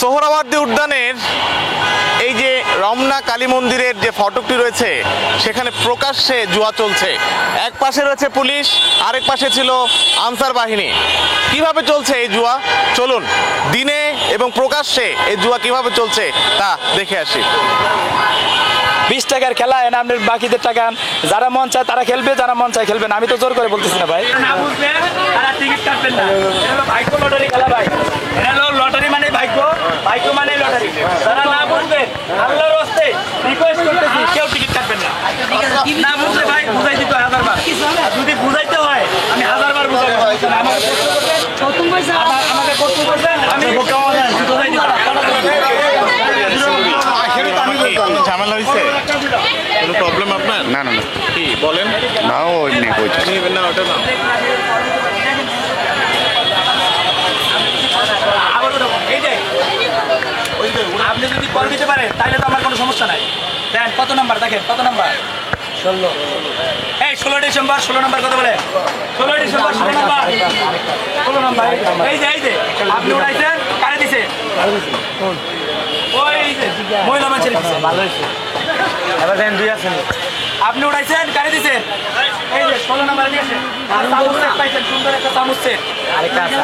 সোহরাওয়ার্দী উদ্যানের এই যে রমনা কালী মন্দিরের যে ফটকটি রয়েছে সেখানে প্রকাশ্যে জুয়া চলছে। এক পাশে রয়েছে পুলিশ, আরেক পাশে ছিল আনসার বাহিনী। কিভাবে চলছে এই জুয়া, চলুন দিনে এবং প্রকাশ্যে এই জুয়া কিভাবে চলছে তা দেখে আসি। 20 টাকার খেলা এনে আপনার বাকিদের টাকা যারা মন চায় তারা খেলবে, যারা মন চায় খেলবেন। আমি তো জোর করে বলতেছি না ভাই। না বুঝবে তারা টিকিট কাটবেন না। এটা হলো ভাগ্য লটারি খেলা ভাই। এটা হলো লটারি মানে ভাগ্য, ভাগ্য মানে লটারি। যারা না বুঝবে আল্লাহর রাস্তে রিকোয়েস্ট করতেছি কেউ টিকিট কাটবেন না। না বুঝলে ভাই বুঝাই দিতে 1000 বার। যদি বুঝাইতে হয় আমি 1000 বার বুঝাবো। আমাকে কষ্ট করবেন, আমি বুঝাই দিতে। ঝামেলা হয়েছে, কোনো প্রবলেম আপনার? না না না, কি বলেন? না ওই নেই কইছি না ওটা না। আপনি যদি কল দিতে পারেন তাহলে তো আমার কোনো সমস্যা নাই। দেন কত নাম্বার, দেখেন কত নাম্বার? 16। এই 16 ডিসেম্বর 16 নাম্বার কত বলে? 16 ডিসেম্বর 16 নাম্বার 16 নাম্বার। এই যে আপনি উড়াইছেন, কারে দিছে? ওই যে মহিলা মানুষের দিছে। ভালো হয়েছে। এবার দেন 2 আছেন। আপনি উড়াইছেন, কারে দিছে? এই যে 16 নাম্বার দিয়েছে। আর চামচ সেট পাইছেন, সুন্দর একটা চামচ সেট। আরেকটা আছে,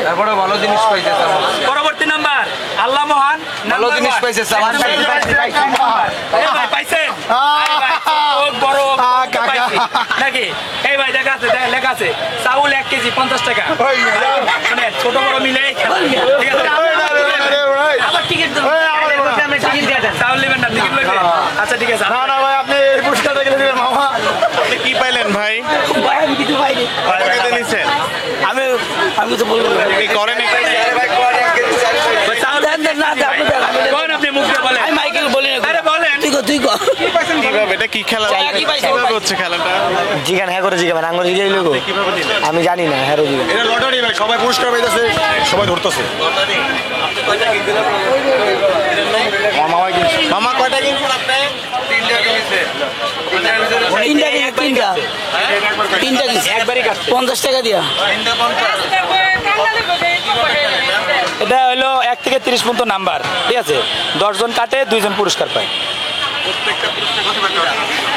তারপরে ভালো জিনিস পাইছে। পরবর্তী নাম্বার আল্লাহ মহান, ভালো জিনিস পাইছে। সামান ভাই পাইছেন? বড় নাকি? এই ভাই দেখা আছে, লেখা আছে চাউল 1 কেজি 50 টাকা। মানে ছোট বড় মিলে ঠিক আছে। আবার টিকিট দেন, চাউল নেবেন না, টিকিট লইবেন। আচ্ছা ঠিক আছে। না ভাই, আপনি এই পুরস্কারটা গেলে দিবেন মামা। আপনি কি পাইলেন ভাই? ভাই আমি কিছু পাইনি। কত নিছেন? আমি তো বলবো কি করেন এখানে? আপনি মুখ দিয়ে বলেন। আমি মাইকেল বলি না। আরে বলেন। তুই কর। কিভাবে এটা কি খেলা? কিভাবে হচ্ছে খেলাটা? জিগান হ্যাঁ করে জিগাবেন, আঙ্গুর জিগাই লোক আমি জানি না। হ্যাঁ জিগান, এটা লটারি ভাই, সবাই পুরস্কার পাইতেছে, সবাই ধরতেছে। মামা কয়টা কিনছেন আপনি? 3টা একবারই কাটছে 50 টাকা দিয়া। এটা হলো 1 থেকে 30 পর্যন্ত নাম্বার, ঠিক আছে। 10 জন কাটে, 2 জন পুরস্কার পায়।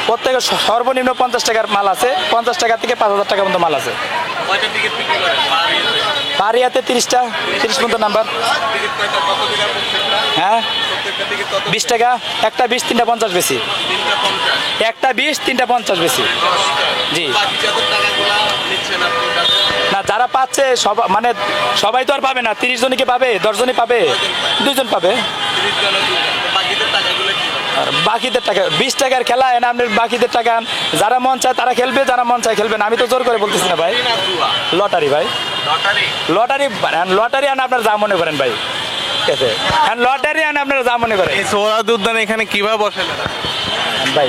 প্রত্যেকের সর্বনিম্ন 50 টাকার মাল আছে, 50 টাকা থেকে 5000 টাকা পর্যন্ত মাল আছে। পারিয়াতে 30টা, 30 পর্যন্ত নাম্বার। হ্যাঁ 20 টাকা, একটা 20 3টা 50 বেশি। একটা 20 3টা 50 বেশি। জি না, যারা পাচ্ছে সব মানে সবাই তো আর পাবে না। 30 জনই কি পাবে? 10 জনই পাবে, 2 জন পাবে। বাকিদের টাকা 20 টাকার খেলা এনে আপনার বাকিদের টাকা যারা মন চায় তারা খেলবে, যারা মন চায় খেলবেন। আমি তো জোর করে বলতেছি না ভাই। লটারি ভাই, লটারি আনে আপনার যা মনে করেন ভাই, ঠিক আছে। লটারি আনে আপনারা যা মনে করেন। এই সোহরাওয়ার্দী উদ্যানে এখানে কিভাবে বসেন ভাই?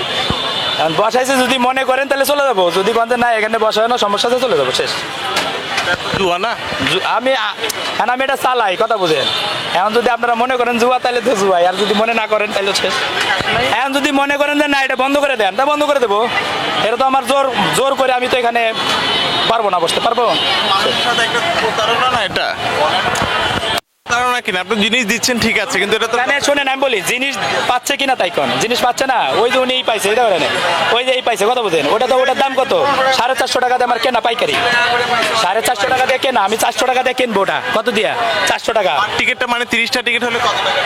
বসাইছে যদি মনে করেন তাহলে চলে যাবো, যদি বলেন না এখানে বসায় না সমস্যা আছে চলে যাবো, শেষ। জুয়া না? আমি এটা চালাই, কথা বুঝেন। এখন যদি আপনারা মনে করেন জুয়া তাহলে তো জুয়াই, আর যদি মনে না করেন তাহলে শেষ। এখন যদি মনে করেন যে না এটা বন্ধ করে দেন, তা বন্ধ করে দেবো। এটা তো আমার জোর করে আমি তো এখানে পারবো না, বসতে পারবো প্রতারণা না এটা? প্রতারণা কিনা? আপনি জিনিস দিচ্ছেন ঠিক আছে, কিন্তু এটা তো শোনেন আমি বলি, জিনিস পাচ্ছে কিনা তাই কোন জিনিস পাচ্ছে না। ওই যে উনি এই পাইছে, এটা করেন ওই যে এই পাইছে, কথা বুঝেন। ওটা তো ওটার দাম কত? 450 টাকা দিয়ে আমার কেনা পাইকারি। 450 টাকা দিয়ে কেনা, আমি 400 টাকা দিয়ে কিনবো। ওটা কত দিয়া? 400 টাকা। টিকিটটা মানে 30টা টিকিট হলে কত টাকা?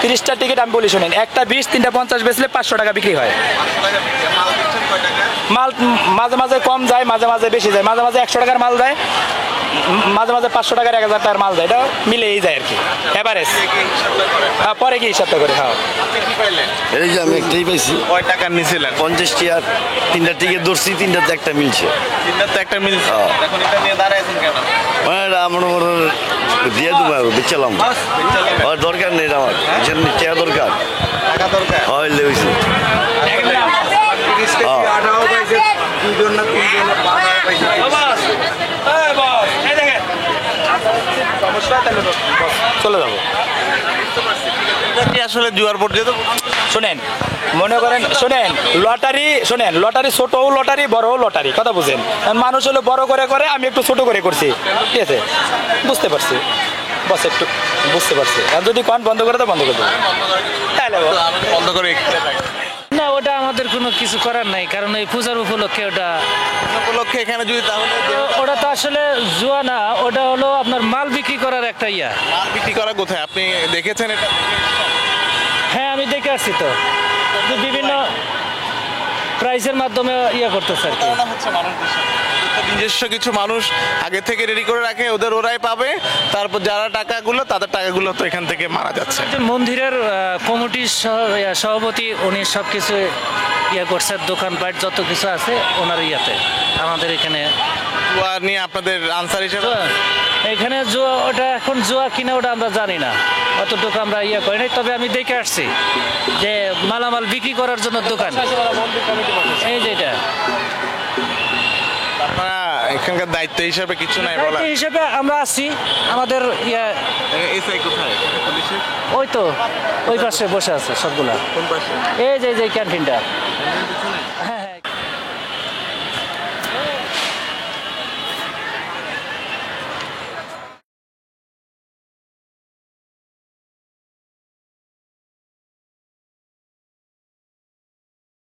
30টা টিকিট আমি বলি শোনেন, একটা 20 3টা 50 বেচলে 500 টাকা বিক্রি হয়। মাল মাঝে মাঝে কম যায়, মাঝে মাঝে বেশি যায়, মাঝে মাঝে 100 টাকার মাল যায়, মাঝে মাঝে 500 টাকার 1000 টাকার মাল যায়। এটা মিলেই যায় আর কি, এভারেজ। পরে কি হিসাবটা করে? হ্যাঁ এই যে আমি একটাই পাইছি। কয় টাকার নিয়েছিলেন? 50 টাকা। 3টা টিকিট ধরছি, 3টাতে একটা মিলছে। 3টাতে একটা মিলছে। এখন এটা নিয়ে দাঁড়াইছেন কেন? আমার দিয়ে দেবো, বেচালাম। দরকার নেই আমার, টাকা দরকার। টাকা দরকার হয় লেগেছে। চলে যাবো। আসলে জুয়ার বোর্ড যেহেতু শোনেন, মনে করেন শোনেন, লটারি ছোটও লটারি বড়ও লটারি, কথা বুঝেন। মানুষ হলো বড় করে করে, আমি একটু ছোট করে করছি, ঠিক আছে, বুঝতে পারছি। বস একটু বুঝতে পারছি আর যদি কোন বন্ধ করে তো বন্ধ করে দেবো তাহলে বল। বন্ধ করে না ওটা আমাদের কোনো কিছু করার নাই, কারণ এই পূজার উপলক্ষে ওটা উপলক্ষে এখানে যদি তাহলে ওটা তো আসলে জুয়া না, ওটা হলো আপনার মাল বিক্রি করার একটা ইয়া। মাল বিক্রি করা কোথায় আপনি দেখেছেন এটা? হ্যাঁ আমি দেখে আসছি তো, যে বিভিন্ন প্রাইসের মাধ্যমে ইয়া করতেছে আর কি। প্রতারণা হচ্ছে মানুষদের সাথে। ওদের তো নিজস্ব কিছু মানুষ আগে থেকে রেডি করে রাখে, ওদের ওরাই পাবে, তারপর যারা টাকাগুলো তাদের টাকাগুলো তো এখান থেকে মারা যাচ্ছে। যে মন্দিরের কমিটির সভাপতি উনি সব কিছু ইয়া করছে, দোকানপাট যত কিছু আছে ওনার ইয়াতে আমাদের এখানে জুয়া নিয়ে আপনাদের আনসার হিসেবে জুয়া। এখানে জুয়া, ওটা এখন জুয়া কিনা ওটা আমরা জানি না, অতটুকু আমরা ইয়ে করি নাই। তবে আমি দেখে আসছি যে মালামাল বিক্রি করার জন্য দোকান, এই যে এটা আপনারা এখানকার দায়িত্ব হিসেবে কিছু নাই বলা? দায়িত্ব হিসেবে আমরা আছি, আমাদের ইয়া এসআই কোথায় পুলিশের? ওই তো ওই পাশে বসে আছে সবগুলা, কোন পাশে? এই যে ক্যান্টিনটা। পিছনে?